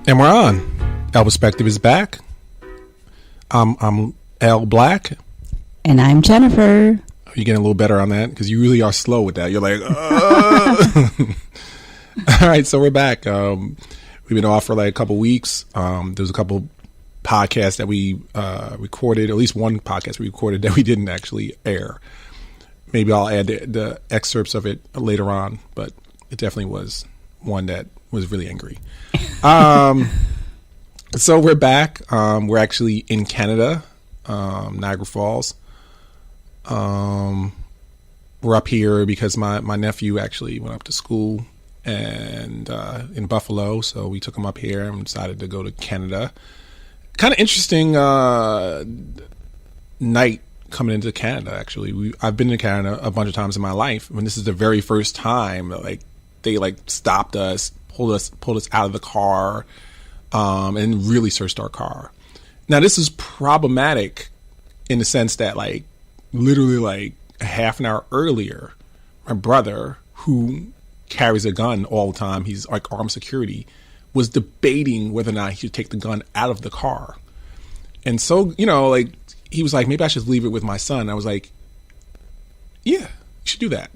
And we're on. L Perspective is back. I'm L Black. And I'm Jennifer. You're getting a little better on that because you really are slow with that. You're like, all right, so we're back. We've been off for like a couple weeks. There's a couple podcasts that we recorded, at least one podcast we recorded that we didn't actually air. Maybe I'll add the excerpts of it later on, but it definitely was one that was really angry. So we're back. We're actually in Canada, Niagara Falls. We're up here because my nephew actually went up to school and in Buffalo, so we took him up here and decided to go to Canada. Kind of interesting night coming into Canada. Actually, I've been to Canada a bunch of times in my life. I mean, this is the very first time they stopped us, pulled us out of the car, and really searched our car. Now, this is problematic in the sense that literally a half an hour earlier, my brother, who carries a gun all the time, he's like armed security, was debating whether or not he should take the gun out of the car. And so, he was like, maybe I should leave it with my son. I was like, yeah, you should do that.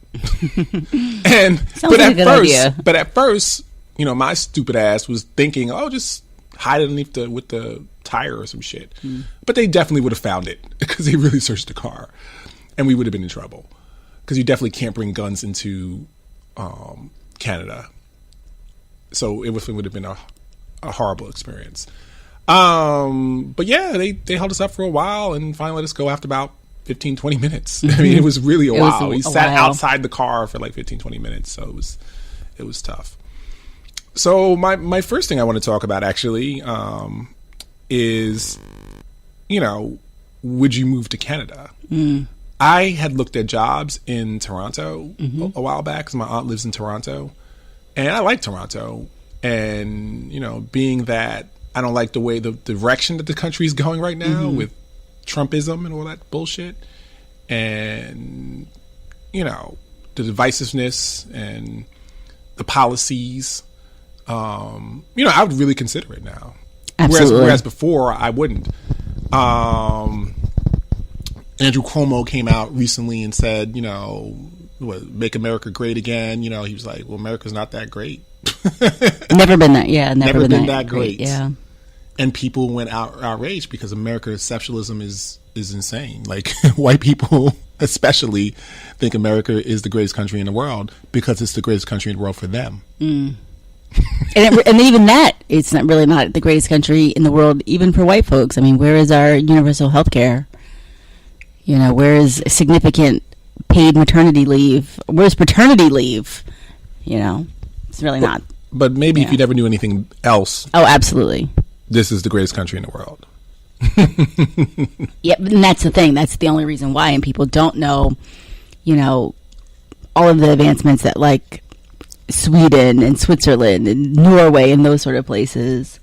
But at first, my stupid ass was thinking, oh, just hide it underneath with the tire or some shit. But they definitely would have found it because they really searched the car, and we would have been in trouble because you definitely can't bring guns into Canada. So it would have been a horrible experience. But yeah, they held us up for a while and finally let us go after about 15, 20 minutes. I mean, it was really a while. We sat outside the car for 15, 20 minutes. So it was tough. So my first thing I want to talk about actually is, would you move to Canada? I had looked at jobs in Toronto a while back because my aunt lives in Toronto, and I like Toronto. And, being that I don't like the way the direction that the country is going right now with Trumpism and all that bullshit, and, the divisiveness and the policies, I would really consider it now. Absolutely. Whereas before I wouldn't. Andrew Cuomo came out recently and said, make America great again. He was like, well, America's not that great. Never been that. Yeah. Never been that great. Yeah. And people went outraged because America's exceptionalism is insane. White people especially think America is the greatest country in the world because it's the greatest country in the world for them. And even that, it's not the greatest country in the world, even for white folks. I mean, where is our universal health care? Where is significant paid maternity leave? Where's paternity leave? It's really not. But maybe if you never knew anything else. Oh, absolutely. This is the greatest country in the world. Yeah, and that's the thing. That's the only reason why. And people don't know, all of the advancements that Sweden and Switzerland and Norway and those sort of places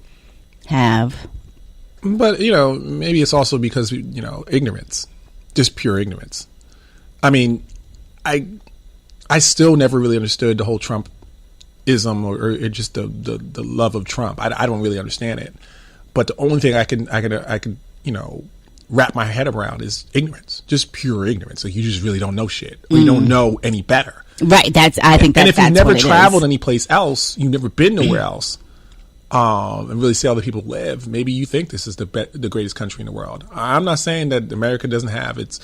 have. But, maybe it's also because, ignorance. Just pure ignorance. I mean, I still never really understood the whole Trumpism or just the love of Trump. I don't really understand it. But the only thing I can wrap my head around is ignorance, just pure ignorance. You just really don't know shit, or you don't know any better. Right. And if you've never traveled anyplace else, you've never been nowhere else, and really see how other people live, maybe you think this is the greatest country in the world. I'm not saying that America doesn't have its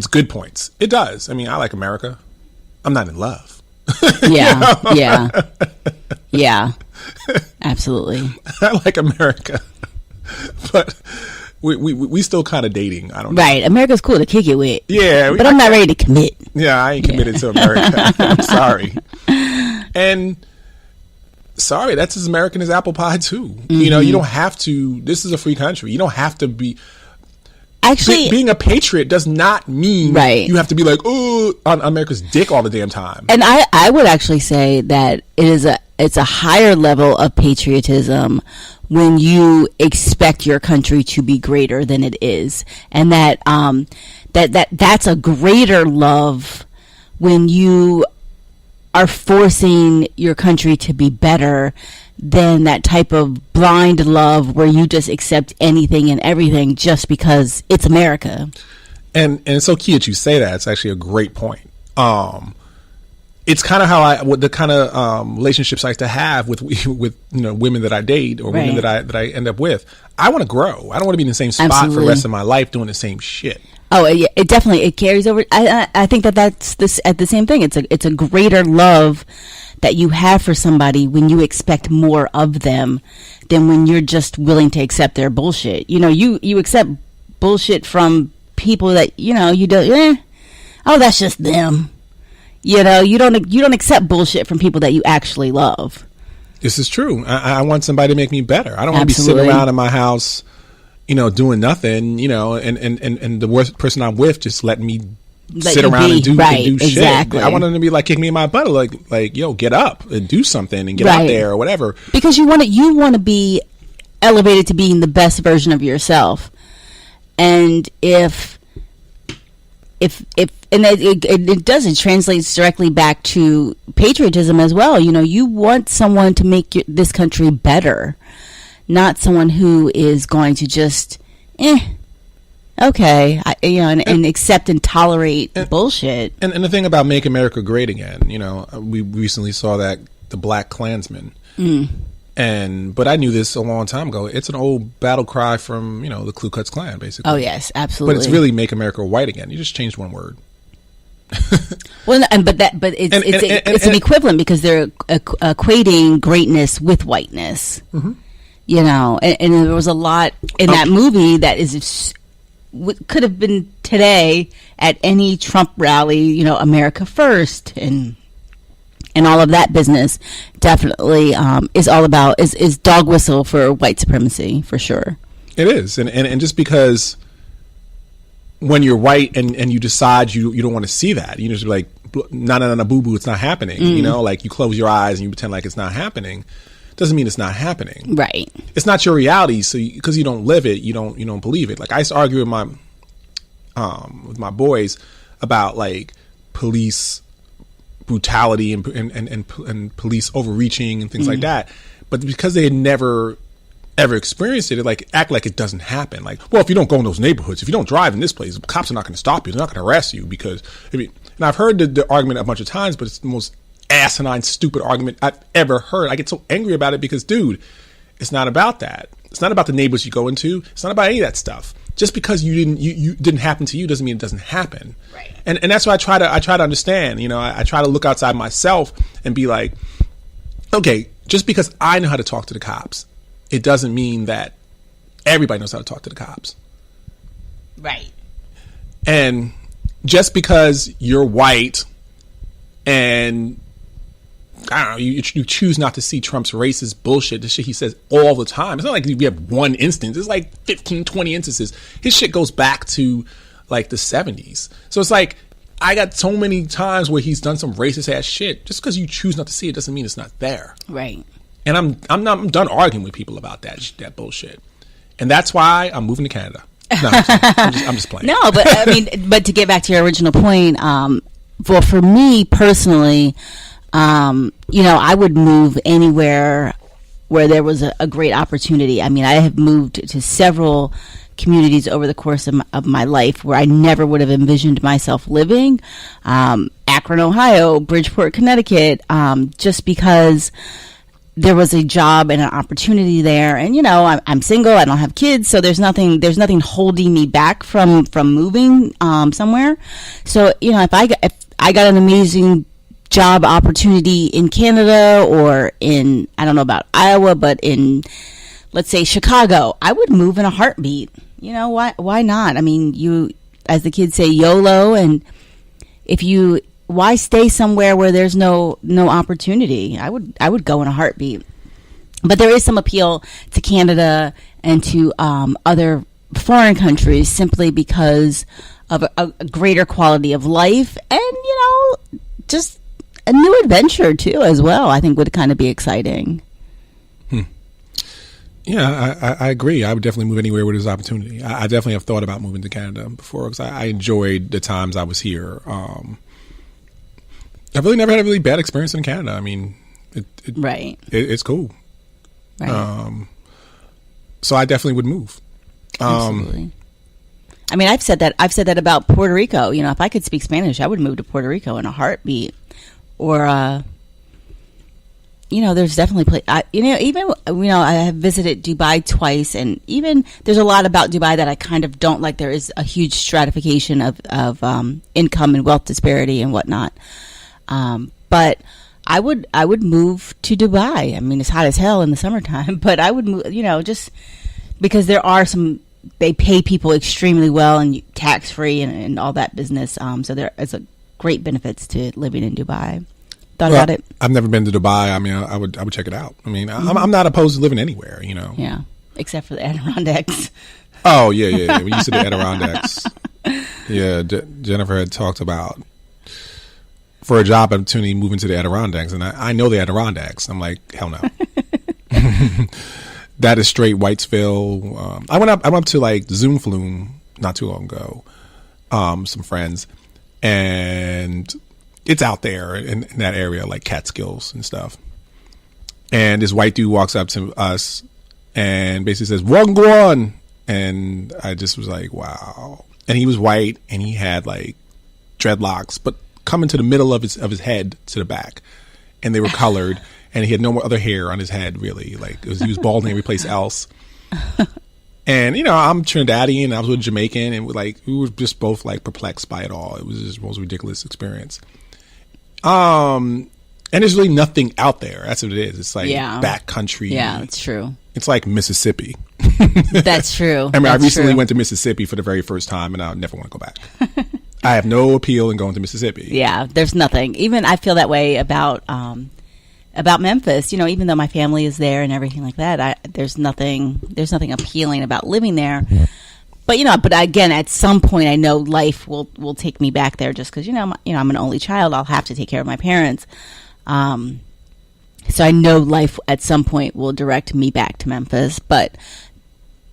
good points. It does. I mean, I like America. I'm not in love. Yeah. Yeah. Absolutely. I like America, but we still kind of dating. I don't know. Right. America's cool to kick it with. Yeah. But I'm not ready to commit. Yeah, I ain't committed to America. I'm sorry. And sorry, that's as American as apple pie too. You don't have to. This is a free country. You don't have to be. Actually, being a patriot does not mean you have to be on America's dick all the damn time. And I would actually say that it's a higher level of patriotism when you expect your country to be greater than it is, and that's a greater love when you are forcing your country to be better than that type of blind love where you just accept anything and everything just because it's America. And it's so key that you say that. It's actually a great point. It's kind of how the kind of relationships I like to have with women that I date or women that I end up with. I want to grow. I don't want to be in the same spot for the rest of my life doing the same shit. Oh, it definitely carries over. I think that's the same thing. It's a greater love that you have for somebody when you expect more of them than when you're just willing to accept their bullshit. You accept bullshit from people that you don't. Oh, that's just them. You don't accept bullshit from people that you actually love. This is true. I want somebody to make me better. I don't want to be sitting around in my house, doing nothing, and the worst person I'm with just letting me sit around and do shit. I want them to be like kicking me in my butt, like yo, get up and do something and get out there or whatever. Because you want to be elevated to being the best version of yourself, and if and it does, it translates directly back to patriotism as well. You want someone to make this country better, not someone who is going to just, okay, and accept and tolerate bullshit. And the thing about Make America Great Again, we recently saw that the Black Klansman. But I knew this a long time ago. It's an old battle cry from, the Ku Klux Klan, basically. Oh, yes, absolutely. But it's really Make America White Again. You just changed one word. Well, but it's an equivalent because they're equating greatness with whiteness. Mm-hmm. And there was a lot in that movie that could have been today at any Trump rally, America First and all of that business. Definitely is all about is dog whistle for white supremacy, for sure. It is. And just because when you're white and you decide you don't want to see that, you just be like, no, boo boo, it's not happening. Like you close your eyes and you pretend like it's not happening. Doesn't mean it's not happening. Right. It's not your reality. So because you don't live it, you don't believe it. Like I used to argue with my boys about like police brutality and police overreaching and things like that. But because they had never ever experienced it, like act like it doesn't happen. Like, well, if you don't go in those neighborhoods, if you don't drive in this place, cops are not going to stop you. They're not going to arrest you because. And I've heard the argument a bunch of times, but it's the most asinine, stupid argument I've ever heard. I get so angry about it because, dude, it's not about that. It's not about the neighborhoods you go into. It's not about any of that stuff. Just because you didn't happen to you doesn't mean it doesn't happen. Right. And that's why I try to understand. I try to look outside myself and be like, okay, just because I know how to talk to the cops, it doesn't mean that everybody knows how to talk to the cops. Right. And just because you're white and I don't know, you choose not to see Trump's racist bullshit, the shit he says all the time. It's not like we have one instance. It's like 15, 20 instances. His shit goes back to like the 70s. So it's like, I got so many times where he's done some racist ass shit. Just because you choose not to see it doesn't mean it's not there. Right. And I'm done arguing with people about that bullshit. And that's why I'm moving to Canada. No, I'm just playing. No, but I mean, but to get back to your original point, well, for me personally, I would move anywhere where there was a great opportunity. I mean, I have moved to several communities over the course of my life where I never would have envisioned myself living. Akron, Ohio, Bridgeport, Connecticut, just because there was a job and an opportunity there. And, I'm single, I don't have kids, so there's nothing holding me back from moving somewhere. So, if I got an amazing job opportunity in Canada or in, I don't know about Iowa, but in, let's say, Chicago, I would move in a heartbeat. Why not? I mean, you, as the kids say, YOLO, and why stay somewhere where there's no opportunity? I would go in a heartbeat. But there is some appeal to Canada and to other foreign countries simply because of a greater quality of life and, just a new adventure too as well. I think would kind of be exciting. Yeah, I agree. I would definitely move anywhere where there's opportunity. I definitely have thought about moving to Canada before because I enjoyed the times I was here. I've really never had a really bad experience in Canada. I mean, it's cool. Right. So I definitely would move. Absolutely. I mean, I've said that about Puerto Rico. You know, if I could speak Spanish, I would move to Puerto Rico in a heartbeat. Or, you know, there's definitely I have visited Dubai twice, and even there's a lot about Dubai that I kind of don't like. There is a huge stratification of income and wealth disparity and whatnot. But I would move to Dubai. I mean, it's hot as hell in the summertime, but I would move, you know, just because they pay people extremely well and tax free and all that business. So there is a great benefits to living in Dubai. Thought about it? I've never been to Dubai. I mean, I would check it out. I mean, I'm not opposed to living anywhere, you know. Yeah, except for the Adirondacks. Oh, yeah. We used to the Adirondacks. Yeah, Jennifer had talked about for a job opportunity moving to the Adirondacks, and I know the Adirondacks. I'm like, hell no. That is straight Whitesville. I went up to like Zoom Flume not too long ago. Some friends, and it's out there in that area, like Catskills and stuff. And this white dude walks up to us and basically says, "Wagwan," and I just was like, wow. And he was white, and he had like dreadlocks, but coming to the middle of his head to the back, and they were colored. And he had no more other hair on his head, really. Like, he was balding every place else. And, you know, I'm Trinidadian, I was with a Jamaican, and we were just both, like, perplexed by it all. It was just the most ridiculous experience. And there's really nothing out there. That's what it is. It's like backcountry. Yeah, that's true. It's like Mississippi. That's true. I mean, I recently went to Mississippi for the very first time, and I never want to go back. I have no appeal in going to Mississippi. Yeah, there's nothing. Even I feel that way about Memphis. You know, even though my family is there and everything like that, there's nothing appealing about living there. But again, at some point, I know life will take me back there, just because I'm an only child. I'll have to take care of my parents. So I know life at some point will direct me back to Memphis, but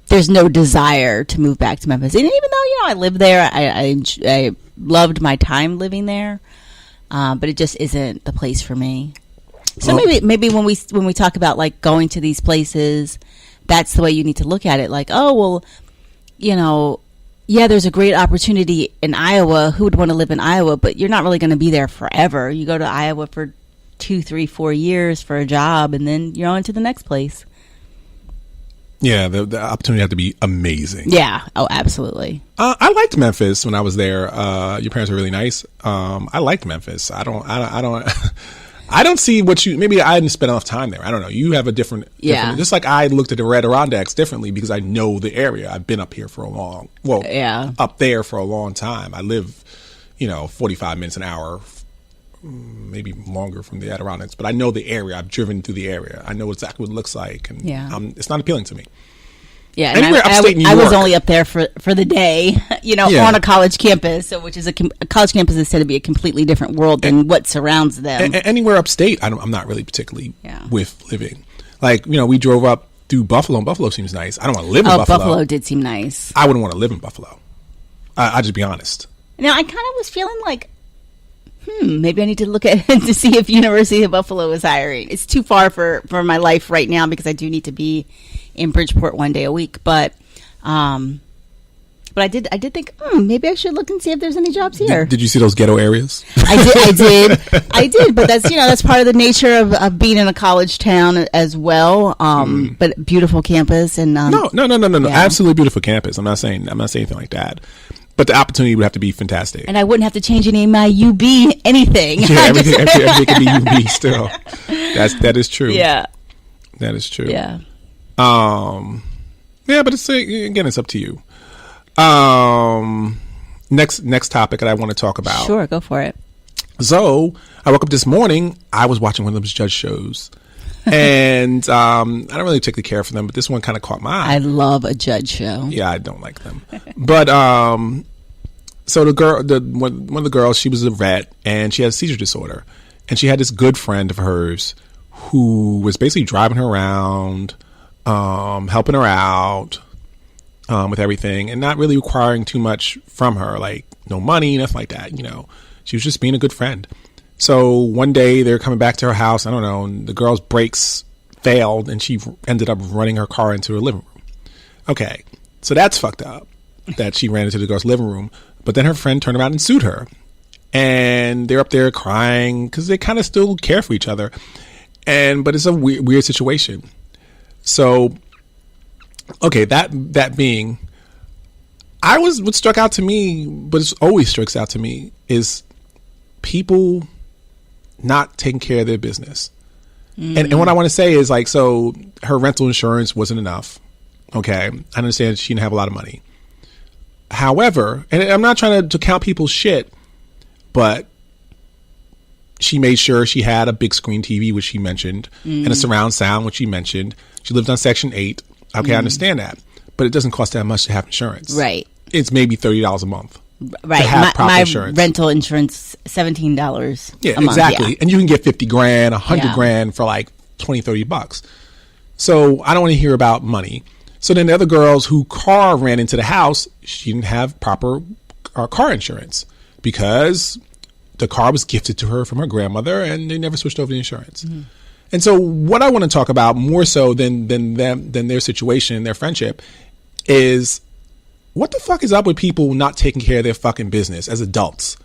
there's no desire to move back to Memphis. And even though I lived there, I loved my time living there, but it just isn't the place for me. So maybe when we talk about like going to these places, that's the way you need to look at it. Like, oh well, there's a great opportunity in Iowa. Who would want to live in Iowa? But you're not really going to be there forever. You go to Iowa for 2, 3, 4 years for a job, and then you're on to the next place. Yeah, the opportunity had to be amazing. Yeah. Oh, absolutely. I liked Memphis when I was there. Your parents were really nice. I liked Memphis. I don't see maybe I didn't spend enough time there. I don't know. You have a different, just like I looked at the Adirondacks differently because I know the area. I've been up here for up there for a long time. I live, 45 minutes an hour, maybe longer from the Adirondacks, but I know the area. I've driven through the area. I know exactly what it looks like, and it's not appealing to me. Yeah, and I was only up there for the day, on a college campus, which is a college campus is said to be a completely different world than what surrounds them. Anywhere upstate, I'm not really particularly with living. Like, we drove up through Buffalo, and Buffalo seems nice. I don't want to live in Buffalo. Buffalo did seem nice. I wouldn't want to live in Buffalo. I'll just be honest. Now, I kind of was feeling like, maybe I need to look at to see if University of Buffalo is hiring. It's too far for my life right now because I do need to be in Bridgeport one day a week. But I did think maybe I should look and see if there's any jobs here. Did you see those ghetto areas? I did. But that's part of the nature of being in a college town as well. But beautiful campus and no, absolutely beautiful campus. I'm not saying anything like that. But the opportunity would have to be fantastic. And I wouldn't have to change any of my UB anything. Yeah, everything can be UB still. That is true. Yeah. That is true. Yeah. But it's up to you. Next topic that I want to talk about. Sure, go for it. So I woke up this morning. I was watching one of those judge shows. And I don't really particularly care for them, but this one kind of caught my eye. I love a judge show. Yeah, I don't like them. But so the girl, one of the girls, she was a vet, and she had a seizure disorder. And she had this good friend of hers who was basically driving her around, helping her out with everything, and not really requiring too much from her, like no money, nothing like that. She was just being a good friend. So one day they're coming back to her house. I don't know. And the girl's brakes failed and she ended up running her car into her living room. Okay. So that's fucked up that she ran into the girl's living room. But then her friend turned around and sued her. And they're up there crying because they kind of still care for each other. But it's a weird situation. So, okay, that being, what struck out to me, but it's always strikes out to me, is people not taking care of their business. And what I want to say is, like, so her rental insurance wasn't enough. Okay, I understand she didn't have a lot of money. However, and I'm not trying to count people's shit, but she made sure she had a big screen TV, which she mentioned, and a surround sound, which she mentioned. She lived on Section 8. Okay, I understand that. But it doesn't cost that much to have insurance. Right. It's maybe $30 a month. Right. To have proper my insurance. rental insurance, $17 yeah, a month. Exactly. Yeah. And you can get 50 grand, 100 grand for like 20, 30 bucks. So I don't want to hear about money. So then the other girls who car ran into the house, she didn't have proper car insurance because the car was gifted to her from her grandmother and they never switched over the insurance. And so what I want to talk about more so than their situation, their friendship, is what the fuck is up with people not taking care of their fucking business as adults?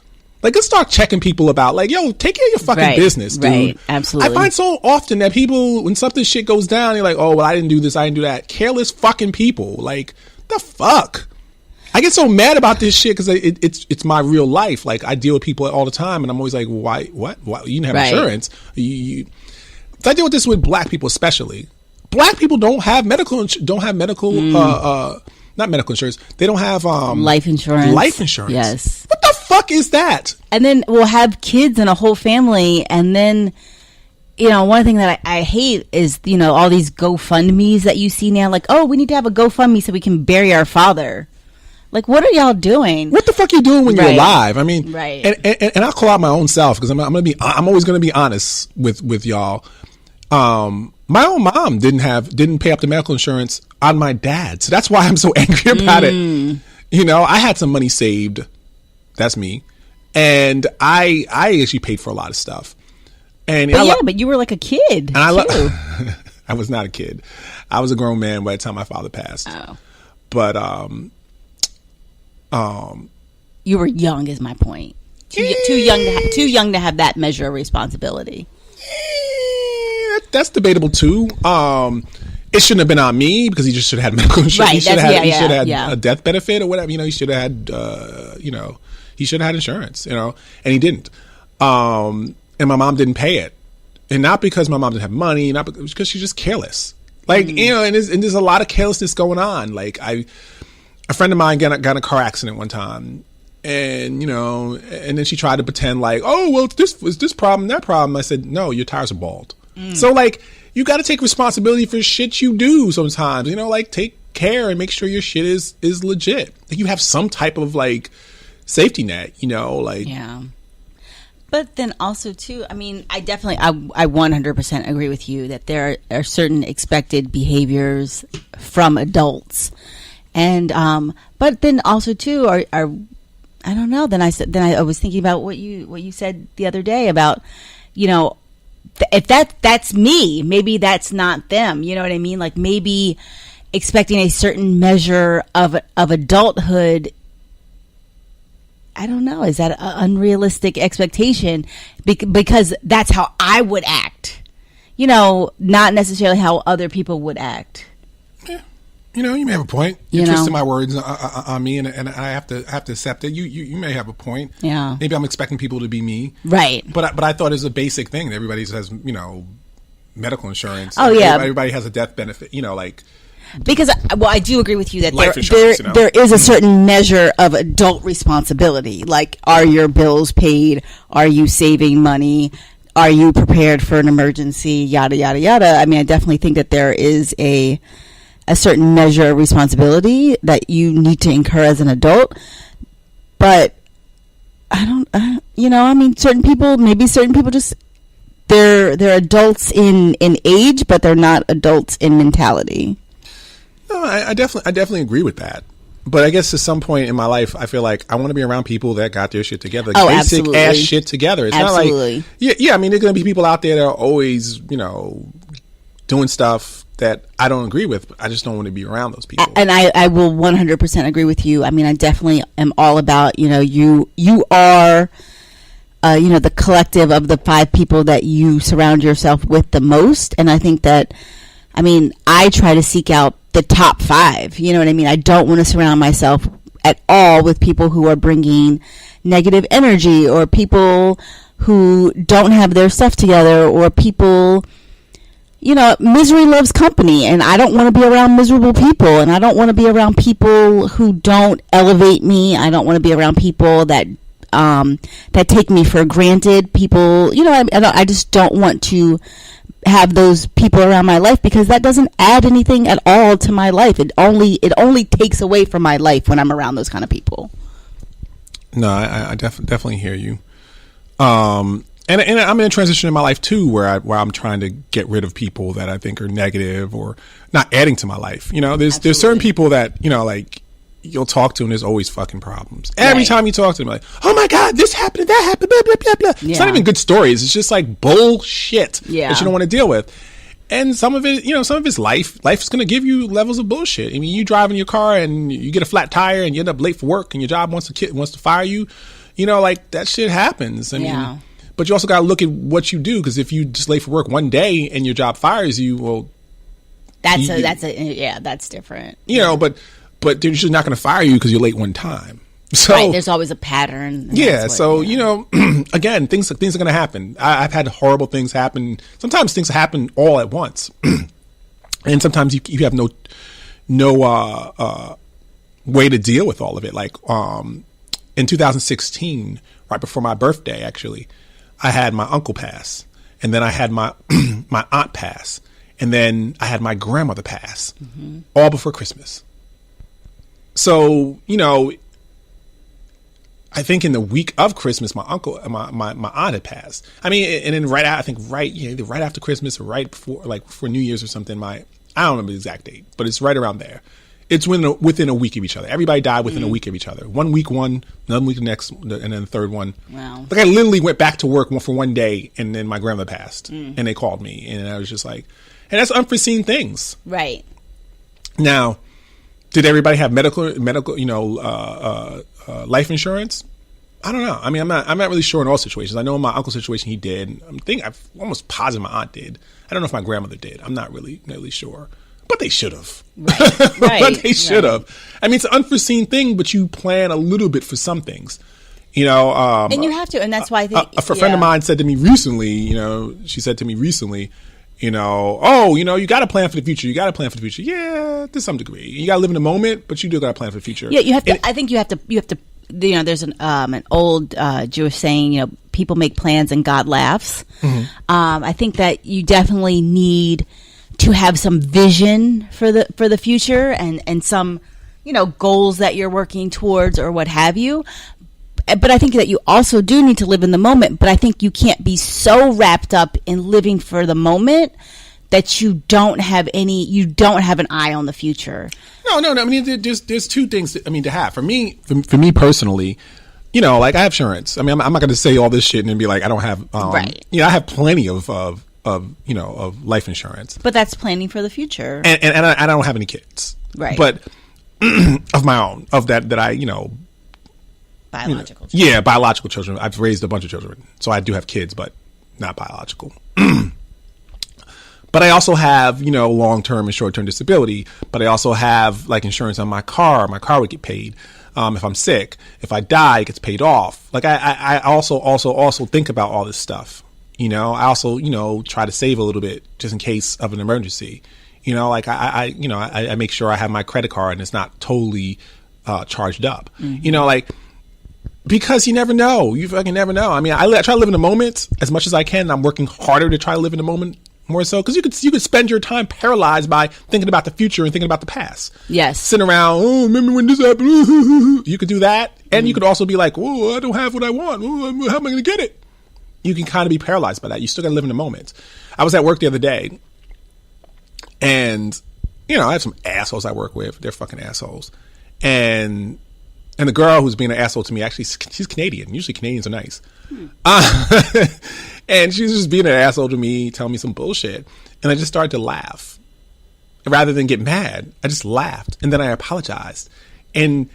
Like, let's start checking people about, like, yo, take care of your fucking business, dude. Right, absolutely. I find so often that people, when something shit goes down, you're like, oh, well, I didn't do this, I didn't do that. Careless fucking people. Like, the fuck? I get so mad about this shit because it's my real life. Like, I deal with people all the time, and I'm always like, why? What? Why? You didn't have insurance. I deal with this with black people especially. Black people don't have not medical insurance. They don't have life insurance. Life insurance. Yes. What the fuck is that? And then we'll have kids and a whole family, and then, you know, one thing that I hate is, you know, all these GoFundMes that you see now, like, oh, we need to have a GoFundMe so we can bury our father. Like, what are y'all doing? What the fuck are you doing when you're alive? I mean, and I'll call out my own self because I'm always gonna be honest with y'all. My own mom didn't pay up the medical insurance on my dad, so that's why I'm so angry about it. You know, I had some money saved. That's me, and I actually paid for a lot of stuff. And but you were like a kid. And I was not a kid. I was a grown man by the time my father passed. Oh, but you were young, is my point. Too young to have that measure of responsibility. That's debatable too. It shouldn't have been on me because he just should have had medical insurance. Right, he should have had a death benefit or whatever. You know, he should have had. He should have had insurance. You know, and he didn't. And my mom didn't pay it, and not because my mom didn't have money, not because she's just careless. Like you know, and there's a lot of carelessness going on. Like a friend of mine got in a car accident one time. And, you know, and then she tried to pretend like, oh, well, this problem, that problem. I said, no, your tires are bald. So, like, you got to take responsibility for shit you do sometimes. You know, like, take care and make sure your shit is legit. Like, you have some type of, like, safety net, you know, like. Yeah. But then also, too, I mean, I 100% agree with you that there are certain expected behaviors from adults. And, but then also, too, are I don't know. Then I was thinking about what you said the other day about, you know, if that's me, maybe that's not them. You know what I mean? Like maybe expecting a certain measure of adulthood. I don't know. Is that an unrealistic expectation? Because that's how I would act. You know, not necessarily how other people would act. Yeah. You know, you may have a point. You're twisting my words on me, and I have to accept it. You may have a point. Yeah. Maybe I'm expecting people to be me. Right. But I thought it was a basic thing that everybody has, you know, medical insurance. Oh, yeah. Everybody has a death benefit, you know, like. Because, I do agree with you that you know? there is a certain measure of adult responsibility. Like, are your bills paid? Are you saving money? Are you prepared for an emergency? Yada, yada, yada. I mean, I definitely think that there is a certain measure of responsibility that you need to incur as an adult. But certain people just, they're adults in age, but they're not adults in mentality. No, I definitely agree with that. But I guess at some point in my life, I feel like I want to be around people that got their shit together. Oh, basic absolutely. ass shit together. It's Absolutely. not like, yeah. I mean, there's going to be people out there that are always, doing stuff that I don't agree with. But I just don't want to be around those people. And I will 100% agree with you. I mean, I definitely am all about, you are, the collective of the 5 people that you surround yourself with the most. And I think that, I try to seek out the top 5. You know what I mean? I don't want to surround myself at all with people who are bringing negative energy, or people who don't have their stuff together, or people, misery loves company, and I don't want to be around miserable people, and I don't want to be around people who don't elevate me. I don't want to be around people that take me for granted. People, I just don't want to have those people around my life, because that doesn't add anything at all to my life. It only takes away from my life when I'm around those kind of people. No, I definitely hear you. And I'm in a transition in my life too, where I'm trying to get rid of people that I think are negative or not adding to my life. There's certain people that like you'll talk to, and there's always fucking problems. Every time you talk to them, like, oh my god, this happened, that happened, blah blah blah blah. Yeah. It's not even good stories. It's just like bullshit that you don't want to deal with. And some of it, some of it's life. Life is going to give you levels of bullshit. I mean, you drive in your car and you get a flat tire and you end up late for work, and your job wants to fire you. Like that shit happens. I mean, but you also got to look at what you do, because if you just late for work one day and your job fires you, well, that's different. But they're just not going to fire you because you're late one time. So right, there's always a pattern. Yeah. Again, things are going to happen. I've had horrible things happen. Sometimes things happen all at once, and sometimes you have no way to deal with all of it. Like in 2016, right before my birthday, actually, I had my uncle pass, and then I had my my aunt pass, and then I had my grandmother pass, all before Christmas. So, I think in the week of Christmas, my uncle, my aunt had passed. I mean, and then right after Christmas, or right before, like for New Year's or something, I don't remember the exact date, but it's right around there. It's within a week of each other. Everybody died within a week of each other. 1 week one, another week the next, and then the third one. Wow. Like I literally went back to work for one day, and then my grandmother passed, and they called me, and I was just like, and that's unforeseen things. Right. Now, did everybody have medical, life insurance? I don't know. I mean, I'm not really sure in all situations. I know in my uncle's situation he did. I'm almost positive my aunt did. I don't know if my grandmother did. I'm not really sure. But they should have. Right. But they should have. I mean, it's an unforeseen thing, but you plan a little bit for some things. And you have to, and that's why I think a friend of mine said to me recently. She said to me recently, you got to plan for the future. You got to plan for the future. Yeah, to some degree. You got to live in the moment, but you do got to plan for the future. Yeah, you have to. I think you have to. There's an old Jewish saying. People make plans and God laughs. Mm-hmm. I think that you definitely need to have some vision for the future and some goals that you're working towards or what have you. But I think that you also do need to live in the moment. But I think you can't be so wrapped up in living for the moment that you don't have an eye on the future. No. I mean, there's two things to have. For me personally, like I have insurance. I mean, I'm not going to say all this shit and then be like, I don't have, right. I have plenty of life insurance. But that's planning for the future. And I don't have any kids. Right. But of my own, of that I, biological children. Yeah, biological children. I've raised a bunch of children. So I do have kids, but not biological. But I also have, long-term and short-term disability. But I also have like insurance on my car. My car would get paid if I'm sick. If I die, it gets paid off. Like I also think about all this stuff. I also, try to save a little bit just in case of an emergency. Like I make sure I have my credit card and it's not totally charged up. Mm-hmm. Because you never know. You fucking never know. I mean, I try to live in the moment as much as I can. I'm working harder to try to live in the moment more so, because you could spend your time paralyzed by thinking about the future and thinking about the past. Yes. Sitting around, remember when this happened? You could do that. And you could also be like, I don't have what I want. How am I going to get it? You can kind of be paralyzed by that. You still got to live in the moment. I was at work the other day, and, I have some assholes I work with. They're fucking assholes. and the girl who's being an asshole to me, actually, she's Canadian. Usually Canadians are nice. And she's just being an asshole to me, telling me some bullshit. And I just started to laugh. Rather than get mad, I just laughed. And then I apologized. And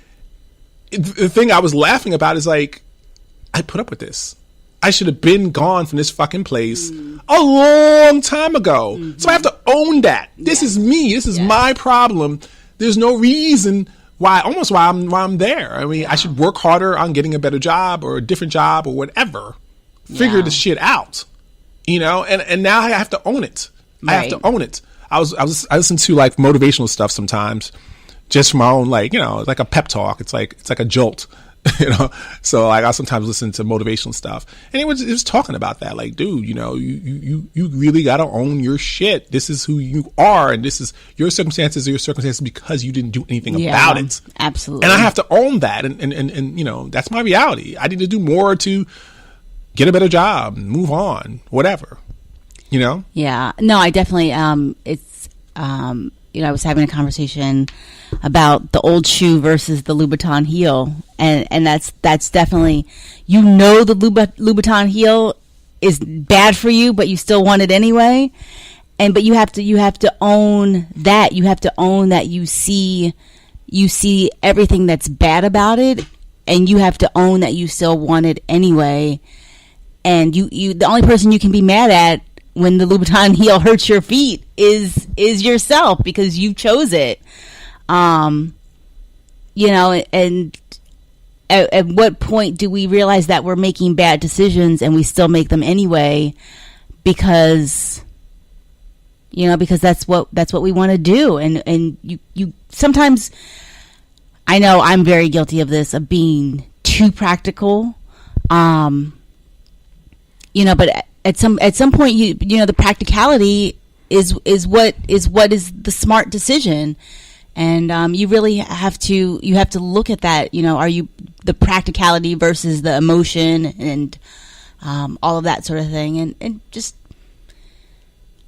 the thing I was laughing about is like, I put up with this. I should have been gone from this fucking place a long time ago. So I have to own that. This is me. This is my problem. There's no reason why I'm there. I mean, I should work harder on getting a better job or a different job or whatever. Figure this shit out, you know. And now I have to own it. Right. I have to own it. I listen to like motivational stuff sometimes, just for my own, like, you know, like a pep talk. It's like a jolt, you know. So like I sometimes listen to motivational stuff, and it was talking about that. Like, dude, you know, you really got to own your shit. This is who you are, and this is your circumstances because you didn't do anything about it. Absolutely. And I have to own that, and you know, that's my reality. I need to do more to get a better job, move on, whatever. You know? Yeah. No, I definitely, it's, you know, I was having a conversation about the old shoe versus the Louboutin heel. And that's definitely, you know, the Louboutin heel is bad for you, but you still want it anyway. But you have to own that. You have to own that you see everything that's bad about it, and you have to own that you still want it anyway. And you the only person you can be mad at when the Louboutin heel hurts your feet is yourself, because you chose it. You know, and at what point do we realize that we're making bad decisions and we still make them anyway because that's what we want to do. And you sometimes, I know I'm very guilty of this, of being too practical. You know, but at some point, you know, the practicality is what is the smart decision, and you really have to look at that. You know, are you the practicality versus the emotion and all of that sort of thing, and just,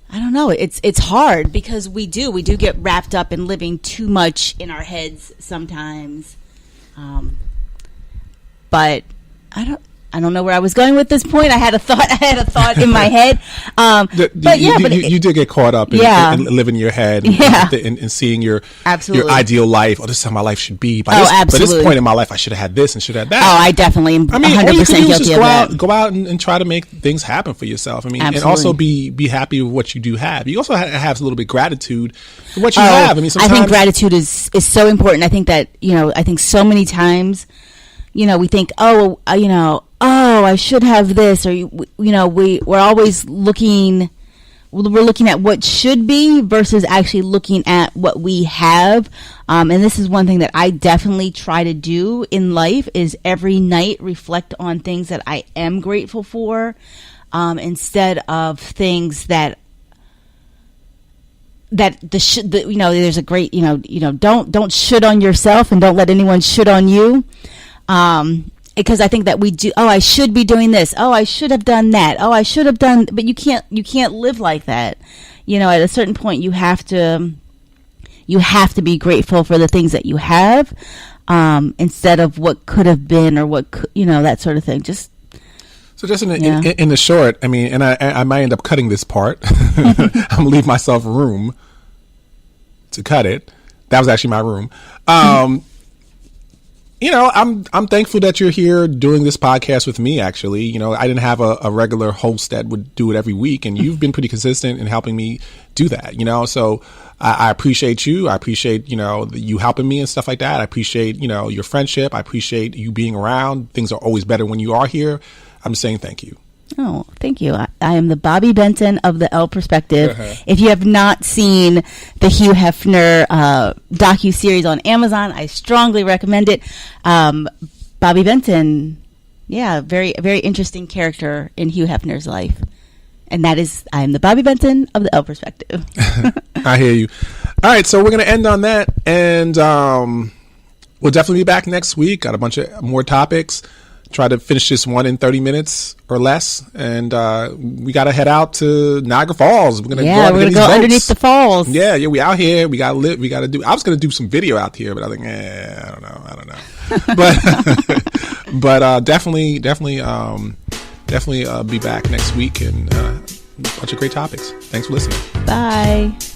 I don't know. It's hard because we do get wrapped up in living too much in our heads sometimes, but I don't know where I was going with this point. I had a thought in my head. You did get caught up in living in your head and seeing your ideal life. Oh, this is how my life should be. By this point in my life, I should have had this and should have had that. Oh, I definitely am 100% guilty of that. Go out and try to make things happen for yourself. I mean, and also be happy with what you do have. You also have a little bit of gratitude for what you have. I mean, sometimes, I think gratitude is so important. I think that, you know, so many times, you know, we think, I should have this, or, you know, we're always looking at what should be versus actually looking at what we have. And this is one thing that I definitely try to do in life, is every night reflect on things that I am grateful for, instead of things that you know, there's a great, you know, don't shit on yourself, and don't let anyone shit on you. Because I think that we do. Oh, I should be doing this. Oh, I should have done that. Oh, I should have done. But you can't live like that. You know, at a certain point, you have to be grateful for the things that you have, instead of what could have been, or what you know, that sort of thing. Just in the short, I mean, and I might end up cutting this part. I'm gonna leave myself room to cut it. That was actually my room. You know, I'm thankful that you're here doing this podcast with me, actually. You know, I didn't have a regular host that would do it every week, and you've been pretty consistent in helping me do that, you know. So I appreciate you. I appreciate, you know, you helping me and stuff like that. I appreciate, you know, your friendship. I appreciate you being around. Things are always better when you are here. I'm saying thank you. Oh, thank you. I am the Bobby Benton of the Elle Perspective. If you have not seen the Hugh Hefner docu-series on Amazon, I strongly recommend it. Bobby Benton, very, very interesting character in Hugh Hefner's life. And that is, I am the Bobby Benton of the Elle Perspective. I hear you. All right, so we're going to end on that. And we'll definitely be back next week. Got a bunch of more topics. try to finish this one in 30 minutes or less. And we got to head out to Niagara Falls. We're going to go underneath the falls. Yeah, we out here. We got to live. We got to do. I was going to do some video out here, but I think, I don't know. But definitely be back next week and a bunch of great topics. Thanks for listening. Bye.